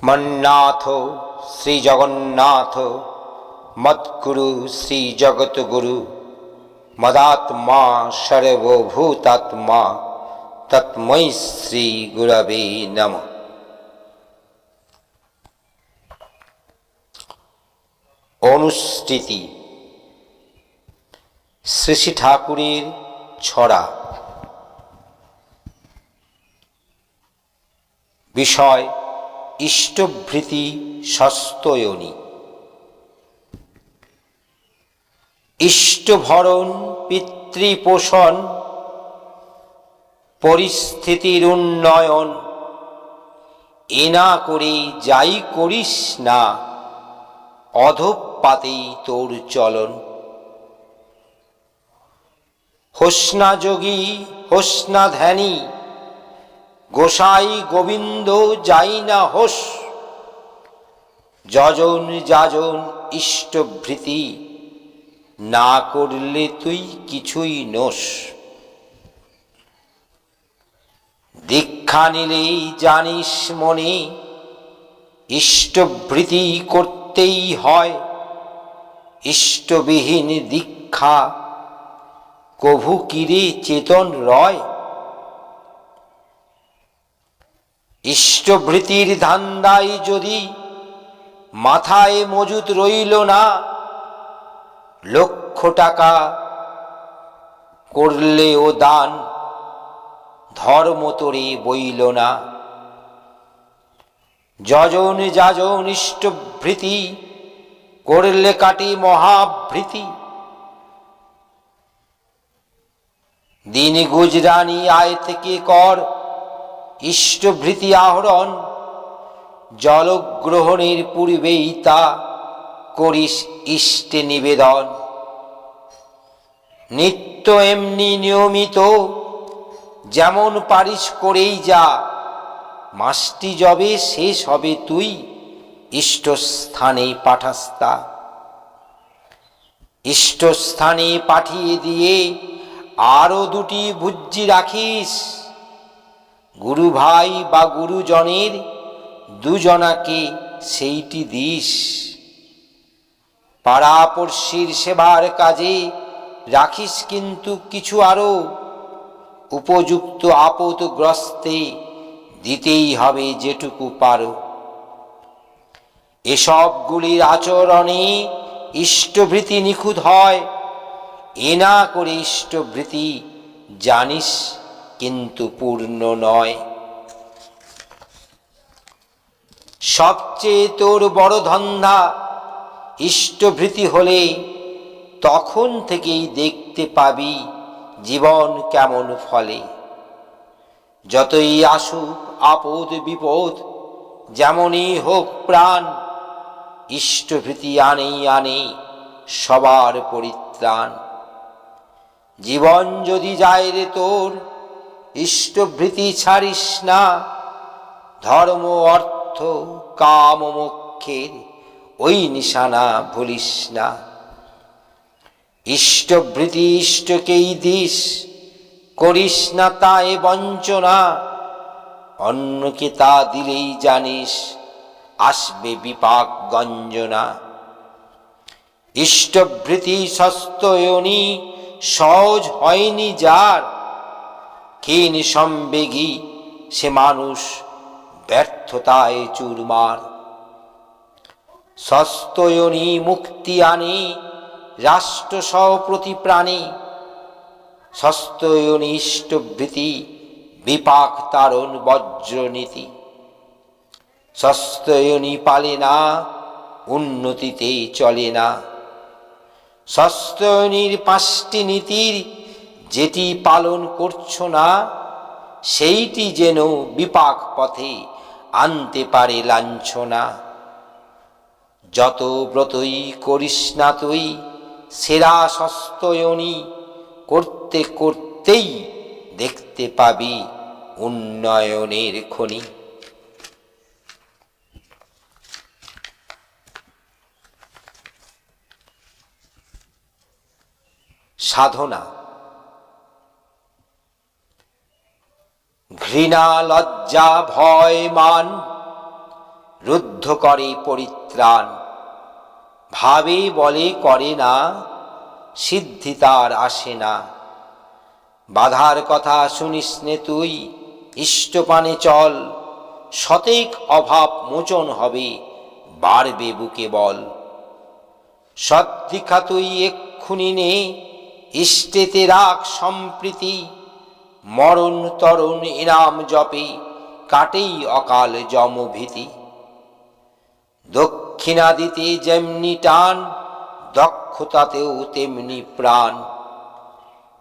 মন্নাথ শ্রী জগন্নাথ মদ্গুরু শ্রী জগৎগুরু মদাত্মা সর্বভূতাত্মা তৎমৈ শ্রী গুরবে নমঃ। অনুস্মৃতি। শ্রী শ্রী ঠাকুরের ছড়া। বিষয় ইষ্টভৃতি স্বস্ত্যয়নী। ইষ্টভরণ পিতৃপোষণ পরিস্থিতির উন্নয়ন, এ না করে যাই করিস না অধঃপাতেই তোর চলন। হোসনা যোগী হোসনা ধ্যানী, গোসাই গোবিন্দ যাই না হোস। যজন যাজন ইষ্টভৃতি, না করলে তুই কিছুই নোস। দীক্ষা নিলেই জানিস মনে, ইষ্টভৃতি করতেই হয়। ইষ্টবিহীন দীক্ষা কভু কিরে চেতন রয়। ইষ্টভৃতির ধান্দায় যদি মাথায় মজুত রইল না, লক্ষ টাকা করলেও দান ধর্ম তোরে বইল না। যজন যাজন ইষ্টভৃতি, করলে কাটে মহাভৃতি। দিন গুজরানি আয় থেকে কর ইষ্টভৃতি আহরণ। জলগ্রহণের পূর্বেই তা করিস ইষ্টে নিবেদন। নিত্য এমনি নিয়মিত যেমন পারিস করেই যা। মাসটি যবে শেষ হবে তুই ইষ্টস্থানে পাঠাস্তা। ইষ্টস্থানে পাঠিয়ে দিয়ে আরো দুটি ভুজ্জি রাখিস। গুরু ভাই বা গুরুজনের দুজনাকে সেইটি দিস। পাড়াপড়শির সেবার কাজে রাখিস কিন্তু কিছু আরো। উপযুক্ত আপদগ্রস্তে দিতেই হবে যেটুকু পারো। এসবগুলির আচরণে ইষ্টভৃতি নিখুঁত হয়। এ না করে ইষ্টভৃতি জানিস কিন্তু পূর্ণ নয়। সবচেয়ে তোর বড় ধন্দা ইষ্টভৃতি হলে তখন থেকেই দেখতে পাবি জীবন কেমন ফলে। যতই আসুক আপদ বিপদ, যেমনই হোক প্রাণ, ইষ্টভৃতি আনেই আনে সবার পরিত্রাণ। জীবন যদি যায় রে তোর, ইষ্টভৃতি ছাড়িস না। ধর্ম অর্থ কাম মোক্ষের ওই নিশানা ভুলিস না। ইষ্টভৃতি ইষ্টকেই দিস, করিস না তাই বঞ্চনা। অন্যকে তা দিলেই জানিস আসবে বিপাক গঞ্জনা। ইষ্টভৃতি স্বস্ত্যয়নী সহজ হয়নি যার। ক্ষীণ সম্বেগী সে মানুষ ব্যর্থতায় চুরমার। স্বস্ত্যয়নী মুক্তি আনে রাষ্ট্র সহ প্রতি প্রাণী। স্বস্ত্যয়নী ইষ্টভৃতি বিপাক তারণ বজ্রনীতি। স্বস্ত্যয়নী পালে না উন্নতিতে চলে না। স্বস্ত্যয়নীর 5টি নীতির যেটি পালন করছো না, সেইটি যেন বিপাক পথে আনতে পারে লাঞ্ছনা। যত ব্রতই করিস না তুই সেরা স্বস্ত্যয়নী, করতে করতেই দেখতে পাবি উন্নয়নের খনি। সাধনা। ঘৃণা লজ্জা ভয় মান রুদ্ধ করে পরিত্রাণ। ভাবে বলে করে না, সিদ্ধি তার আসে না। বাধার কথা শুনিস নে তুই, ইষ্টপানে চল। শতেক অভাব মোচন হবে, বাড়বে বুকে বল। সদ্দীক্ষা তুই এক্ষুনি নে, ইষ্টেতে রাখ সম্প্রীতি। মরণ তরণ ইনাম জপে, কাটেই অকাল যমভীতি। দক্ষিণা দিতে যেমনি টান, দক্ষতাতেও তেমনি প্রাণ।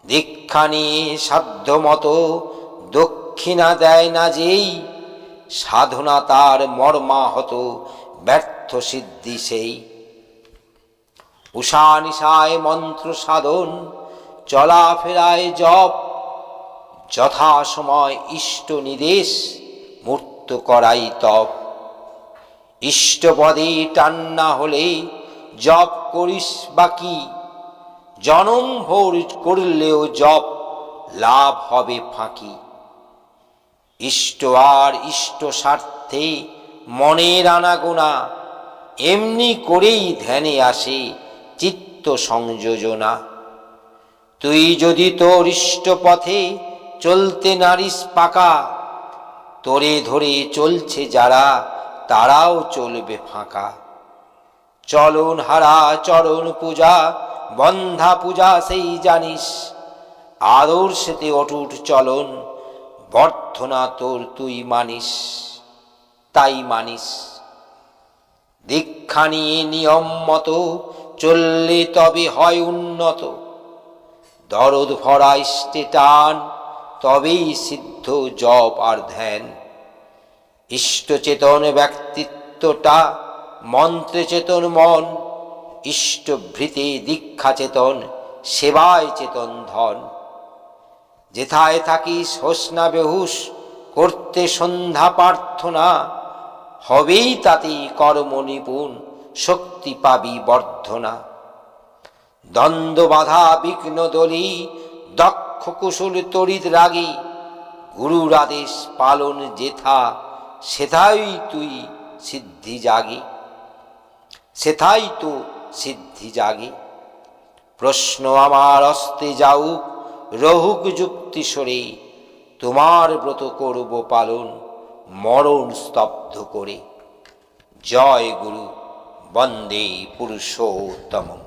দীক্ষা নিয়ে সাধ্যমতো দক্ষিণা দেয় না যেই, সাধনা তার মর্মাহত, ব্যর্থ সিদ্ধি সেই। উষা নিশায় মন্ত্র সাধন, চলাফেরায় জপ। যথাসময় ইষ্ট নির্দেশ, মূর্ত করাই তপ। ইষ্টপদে টান না হলে জপ করিস বাকি। জনম ভোর করলেও জপ, লাভ হবে ফাঁকি। ইষ্ট আর ইষ্ট স্বার্থে মনের আনাগোনা, এমনি করেই ধ্যানে আসে চিত্ত সংযোজনা। তুই যদি তোর ইষ্ট পথে চলতে নারিস পাকা, তোরে ধরে চলছে যারা, তারাও চলবে ফাঁকা। চলন হারা চরণ পূজা, বন্ধা পূজা সেই জানিস। আদর্শেতে অটুট চলন, বর্ধনা তোর তুই মানিস, তাই মানিস। দীক্ষা নিয়ে নিয়ম মতো চললে তবে হয় উন্নত। দরদ ভরা ইষ্টে টান, তবেই সিদ্ধ জপ আর ধ্যান। ইষ্ট চেতন ব্যক্তিত্বটা, মন্ত্রে চেতন মন। ইষ্টভৃতে দীক্ষা চেতন, সেবায় চেতন ধন। যেথায় থাকিস হোস না বেহুশ, করতে সন্ধ্যা প্রার্থনা। হবেই তাতেই কর্ম নিপুণ, শক্তি পাবি বর্ধনা। দ্বন্দ্ব বাধা বিঘ্ন দলি, দক্ষ কুশল তড়িৎ রাগী। গুরুর আদেশ পালন যেথা, সেথাই তুই সিদ্ধি জাগি। সেথাই তো সিদ্ধি জাগে। প্রশ্ন আমার অস্তে যাউক, রহুক যুক্তি সরে। তোমার ব্রত করব পালন, মরণ স্তব্ধ করে। জয় গুরু, বন্দে পুরুষোত্তমম।